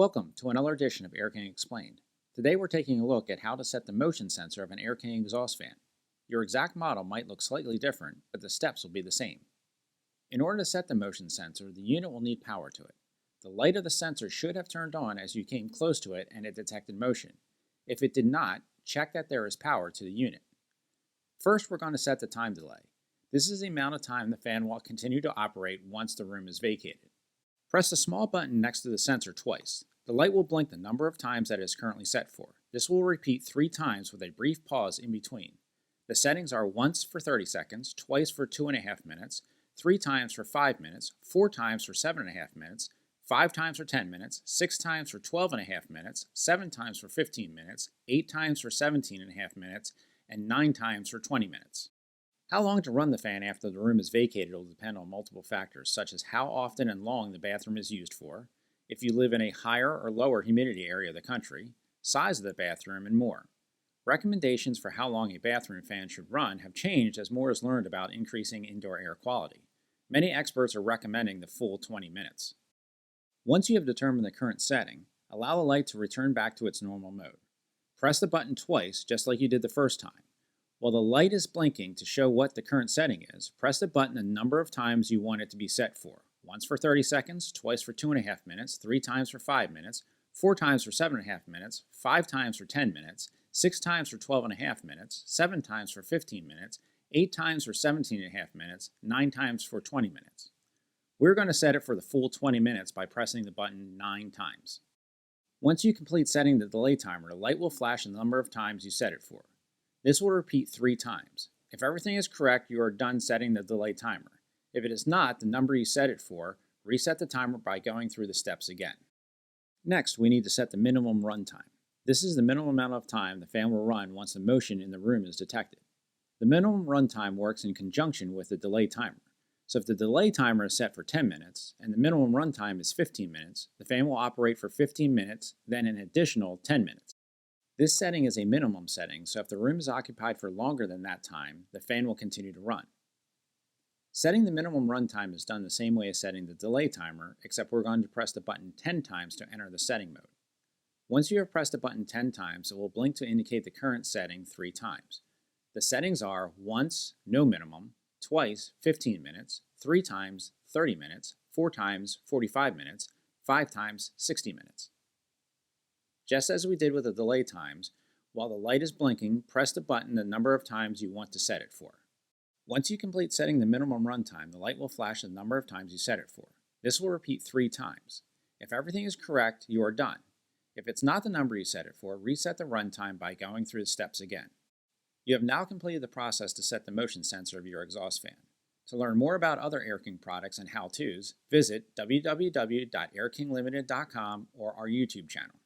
Welcome to another edition of Air King Explained. Today we're taking a look at how to set the motion sensor of an Air King exhaust fan. Your exact model might look slightly different, but the steps will be the same. In order to set the motion sensor, the unit will need power to it. The light of the sensor should have turned on as you came close to it and it detected motion. If it did not, check that there is power to the unit. First, we're going to set the time delay. This is the amount of time the fan will continue to operate once the room is vacated. Press the small button next to the sensor twice. The light will blink the number of times that it is currently set for. This will repeat 3 times with a brief pause in between. The settings are once for 30 seconds, twice for 2.5 minutes, 3 times for 5 minutes, 4 times for 7.5 minutes, 5 times for 10 minutes, 6 times for 12.5 minutes, 7 times for 15 minutes, 8 times for 17.5 minutes, and 9 times for 20 minutes. How long to run the fan after the room is vacated will depend on multiple factors, such as how often and long the bathroom is used for, if you live in a higher or lower humidity area of the country, size of the bathroom, and more. Recommendations for how long a bathroom fan should run have changed as more is learned about increasing indoor air quality. Many experts are recommending the full 20 minutes. Once you have determined the current setting, allow the light to return back to its normal mode. Press the button twice, just like you did the first time. While the light is blinking to show what the current setting is, press the button the number of times you want it to be set for. Once for 30 seconds, twice for 2.5 minutes, 3 times for 5 minutes, 4 times for 7.5 minutes, 5 times for 10 minutes, 6 times for 12.5 minutes, 7 times for 15 minutes, 8 times for 17.5 minutes, 9 times for 20 minutes. We're going to set it for the full 20 minutes by pressing the button 9 times. Once you complete setting the delay timer, the light will flash the number of times you set it for. This will repeat 3 times. If everything is correct, you are done setting the delay timer. If it is not the number you set it for, reset the timer by going through the steps again. Next, we need to set the minimum run time. This is the minimum amount of time the fan will run once the motion in the room is detected. The minimum run time works in conjunction with the delay timer. So if the delay timer is set for 10 minutes and the minimum run time is 15 minutes, the fan will operate for 15 minutes, then an additional 10 minutes. This setting is a minimum setting, so if the room is occupied for longer than that time, the fan will continue to run. Setting the minimum runtime is done the same way as setting the delay timer, except we're going to press the button 10 times to enter the setting mode. Once you have pressed the button 10 times, it will blink to indicate the current setting 3 times. The settings are once, no minimum, twice, 15 minutes, 3 times, 30 minutes, 4 times, 45 minutes, 5 times, 60 minutes. Just as we did with the delay times, while the light is blinking, press the button the number of times you want to set it for. Once you complete setting the minimum runtime, the light will flash the number of times you set it for. This will repeat 3 times. If everything is correct, you are done. If it's not the number you set it for, reset the runtime by going through the steps again. You have now completed the process to set the motion sensor of your exhaust fan. To learn more about other Air King products and how-tos, visit www.airkinglimited.com or our YouTube channel.